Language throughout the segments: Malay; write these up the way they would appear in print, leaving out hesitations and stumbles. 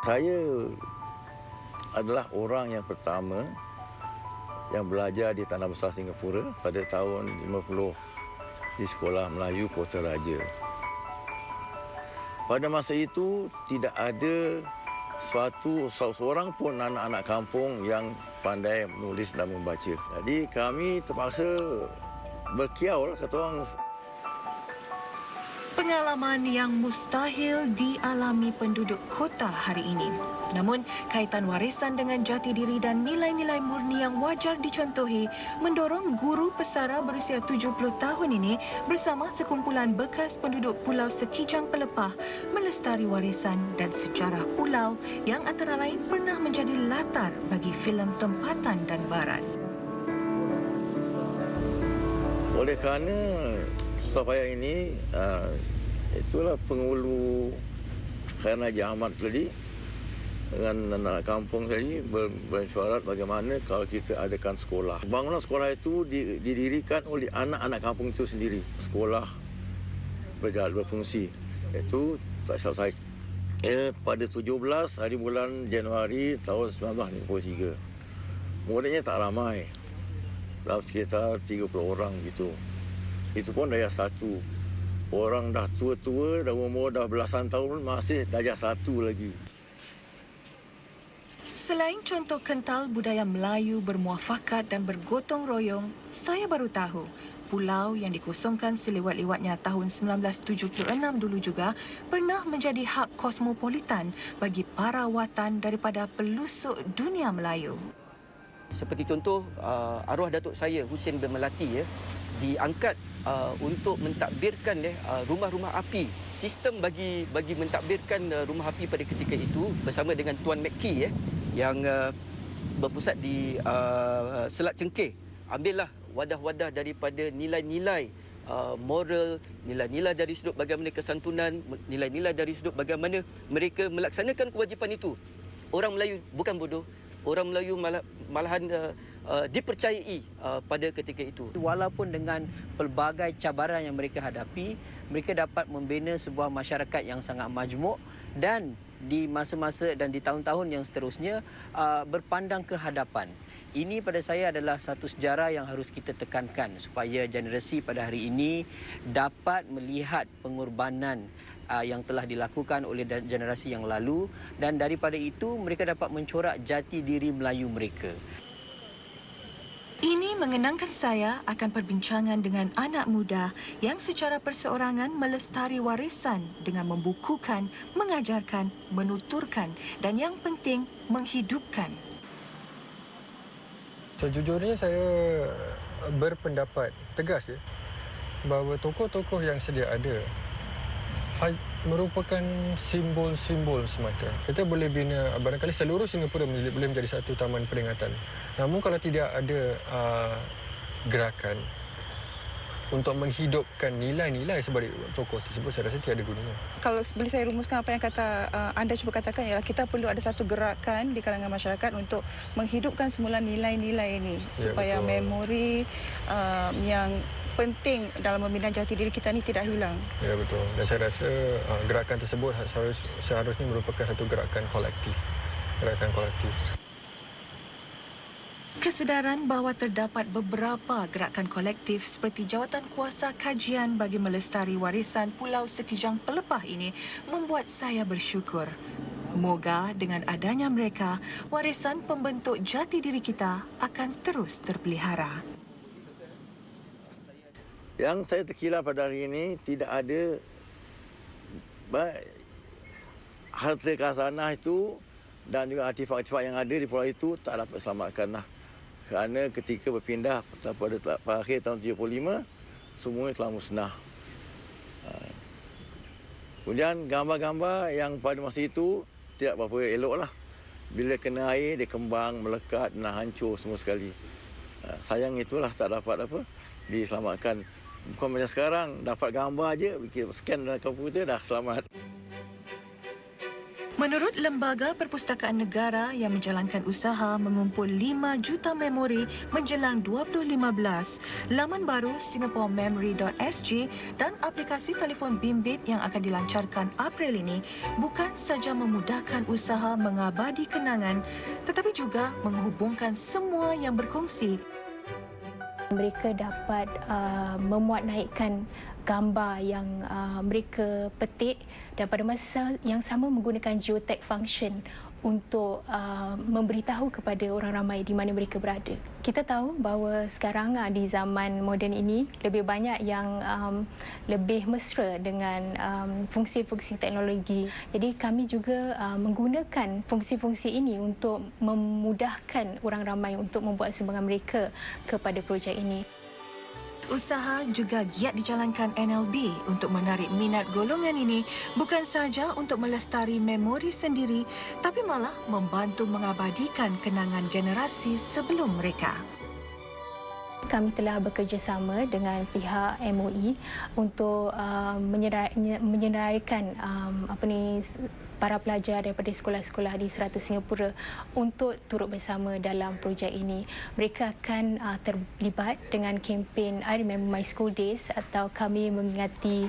Saya adalah orang yang pertama yang belajar di Tanah Besar Singapura pada tahun 50 di Sekolah Melayu Kota Raja. Pada masa itu tidak ada seorang pun anak-anak kampung yang pandai menulis dan membaca. Jadi kami terpaksa berkiau, kata orang. Pengalaman yang mustahil dialami penduduk kota hari ini. Namun, kaitan warisan dengan jati diri dan nilai-nilai murni yang wajar dicontohi mendorong guru pesara berusia 70 tahun ini bersama sekumpulan bekas penduduk Pulau Sekijang Pelepah melestari warisan dan sejarah pulau yang antara lain pernah menjadi latar bagi filem tempatan dan barat. Oleh kerana supaya ini, itulah penghulu Khairan Haji Ahmad tadi dengan anak kampung tadi bersuarat bagaimana kalau kita adakan sekolah. Bangunan sekolah itu didirikan oleh anak-anak kampung itu sendiri. Sekolah berfungsi. Itu tak selesai. Pada 17 hari bulan Januari tahun 1953. Muridnya tak ramai. Dalam sekitar 30 orang gitu. Itu pun darjah 1. Orang dah tua-tua, dah umur dah belasan tahun, masih darjah 1 lagi. Selain contoh kental budaya Melayu bermuafakat dan bergotong royong, saya baru tahu pulau yang dikosongkan selewat-lewatnya tahun 1976 dulu juga pernah menjadi hub kosmopolitan bagi para watan daripada pelusuk dunia Melayu. Seperti contoh, arwah datuk saya, Husin bin Melati, diangkat untuk mentadbirkan rumah-rumah api. Sistem bagi mentadbirkan rumah api pada ketika itu bersama dengan Tuan McKee yang berpusat di Selat Cengkeh. Ambillah wadah-wadah daripada nilai-nilai moral, nilai-nilai dari sudut bagaimana kesantunan, nilai-nilai dari sudut bagaimana mereka melaksanakan kewajipan itu. Orang Melayu bukan bodoh. Orang Melayu malahan dipercayai pada ketika itu. Walaupun dengan pelbagai cabaran yang mereka hadapi, mereka dapat membina sebuah masyarakat yang sangat majmuk dan di masa-masa dan di tahun-tahun yang seterusnya berpandang ke hadapan. Ini pada saya adalah satu sejarah yang harus kita tekankan supaya generasi pada hari ini dapat melihat pengorbanan yang telah dilakukan oleh generasi yang lalu dan daripada itu mereka dapat mencorak jati diri Melayu mereka. Ini mengenangkan saya akan perbincangan dengan anak muda yang secara perseorangan melestari warisan dengan membukukan, mengajarkan, menuturkan dan yang penting menghidupkan. Sejujurnya saya berpendapat tegas bahawa tokoh-tokoh yang sedia ada merupakan simbol-simbol semata. Kita boleh bina, barangkali seluruh Singapura boleh menjadi satu taman peringatan. Namun kalau tidak ada gerakan untuk menghidupkan nilai-nilai sebalik tokoh tersebut, saya rasa tiada gunanya. Kalau boleh saya rumuskan apa yang anda cuba katakan, ialah kita perlu ada satu gerakan di kalangan masyarakat untuk menghidupkan semula nilai-nilai ini supaya memori yang penting dalam membina jati diri kita ni tidak hilang. Ya, betul. Dan saya rasa gerakan tersebut seharusnya merupakan satu gerakan kolektif. Kesedaran bahawa terdapat beberapa gerakan kolektif seperti Jawatan Kuasa Kajian bagi Melestari Warisan Pulau Sekijang Pelepah ini membuat saya bersyukur. Moga dengan adanya mereka, warisan pembentuk jati diri kita akan terus terpelihara. Yang saya terkilap pada hari ini, tidak ada harta khazanah itu dan juga artifak-artifak yang ada di pulau itu tak dapat selamatkan. Kerana ketika berpindah pada akhir tahun 75, semuanya telah musnah. Kemudian gambar-gambar yang pada masa itu tidak berapa eloklah. Bila kena air, dia kembang, melekat dan hancur semua sekali. Sayang itulah tak dapat diselamatkan. Bukan macam sekarang, dapat gambar aja, scan dalam komputer dah selamat. Menurut Lembaga Perpustakaan Negara yang menjalankan usaha mengumpul 5 juta memori menjelang 2015, laman baru singaporememory.sg dan aplikasi telefon bimbit yang akan dilancarkan April ini bukan saja memudahkan usaha mengabadi kenangan tetapi juga menghubungkan semua yang berkongsi. Mereka dapat memuat naikkan gambar yang mereka petik dan pada masa yang sama menggunakan geotag function untuk memberitahu kepada orang ramai di mana mereka berada. Kita tahu bahawa sekarang di zaman moden ini lebih banyak yang lebih mesra dengan fungsi-fungsi teknologi. Jadi kami juga menggunakan fungsi-fungsi ini untuk memudahkan orang ramai untuk membuat sumbangan mereka kepada projek ini. Usaha juga giat dijalankan NLB untuk menarik minat golongan ini bukan sahaja untuk melestari memori sendiri tapi malah membantu mengabadikan kenangan generasi sebelum mereka. Kami telah bekerjasama dengan pihak MOE untuk menyeraikan para pelajar daripada sekolah-sekolah di serata Singapura untuk turut bersama dalam projek ini. Mereka akan terlibat dengan kempen I Remember My School Days atau kami mengingati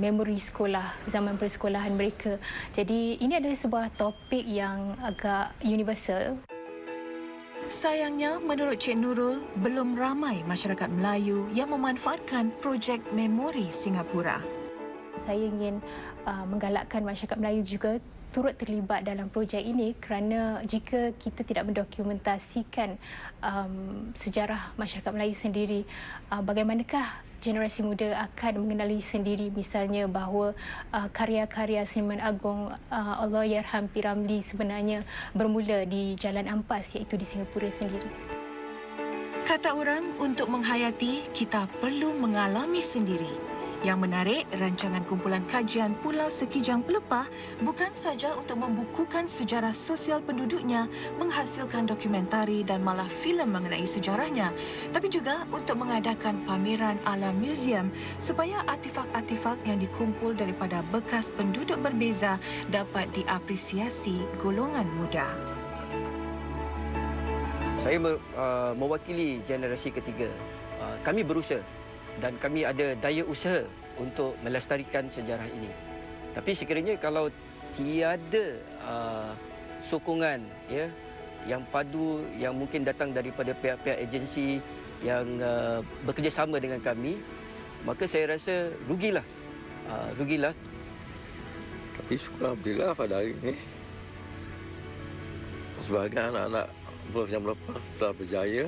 memori sekolah, zaman persekolahan mereka. Jadi ini adalah sebuah topik yang agak universal. Sayangnya, menurut Cik Nurul, belum ramai masyarakat Melayu yang memanfaatkan projek Memori Singapura. Saya ingin menggalakkan masyarakat Melayu juga turut terlibat dalam projek ini kerana jika kita tidak mendokumentasikan sejarah masyarakat Melayu sendiri, bagaimanakah generasi muda akan mengenali sendiri misalnya bahawa karya-karya seniman agung Allahyarham P. Ramlee sebenarnya bermula di Jalan Ampas iaitu di Singapura sendiri. Kata orang, untuk menghayati, kita perlu mengalami sendiri. Yang menarik, rancangan kumpulan kajian Pulau Sekijang Pelepah bukan saja untuk membukukan sejarah sosial penduduknya, menghasilkan dokumentari dan malah filem mengenai sejarahnya, tapi juga untuk mengadakan pameran ala museum supaya artifak-artifak yang dikumpul daripada bekas penduduk berbeza dapat diapresiasi golongan muda. Saya mewakili generasi ketiga. Kami berusaha dan kami ada daya usaha untuk melestarikan sejarah ini. Tapi sekiranya kalau tiada sokongan yang padu yang mungkin datang daripada pihak-pihak agensi yang bekerjasama dengan kami, maka saya rasa rugilah. Tapi syukur Alhamdulillah pada hari ini sebahagian anak-anak Pulau Sekijang Pelepah telah berjaya,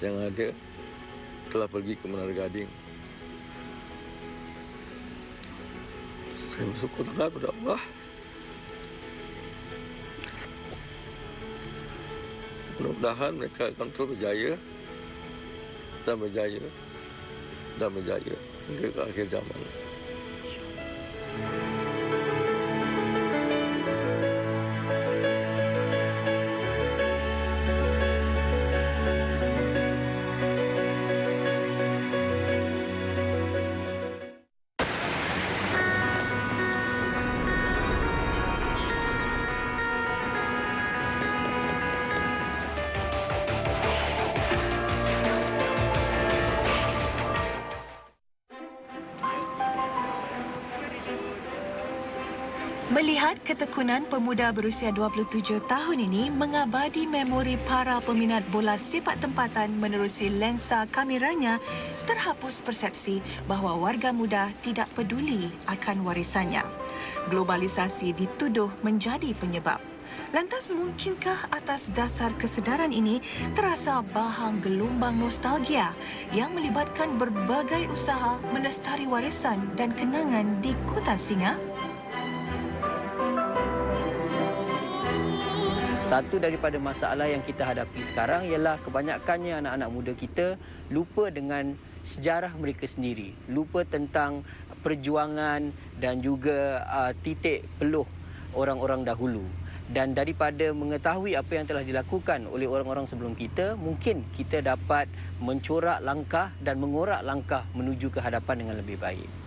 yang ada telah pergi ke Menara Gading. Saya bersyukur sangat kepada Allah. Mudah-mudahan mereka akan terus berjaya dan berjaya dan berjaya hingga ke akhir zaman. Melihat ketekunan pemuda berusia 27 tahun ini mengabadi memori para peminat bola sepak tempatan menerusi lensa kameranya, terhapus persepsi bahawa warga muda tidak peduli akan warisannya. Globalisasi dituduh menjadi penyebab. Lantas mungkinkah atas dasar kesedaran ini terasa bahang gelombang nostalgia yang melibatkan berbagai usaha melestari warisan dan kenangan di Kota Singa? Satu daripada masalah yang kita hadapi sekarang ialah kebanyakannya anak-anak muda kita lupa dengan sejarah mereka sendiri, lupa tentang perjuangan dan juga titik peluh orang-orang dahulu. Dan daripada mengetahui apa yang telah dilakukan oleh orang-orang sebelum kita, mungkin kita dapat mencorak langkah dan mengorak langkah menuju ke hadapan dengan lebih baik.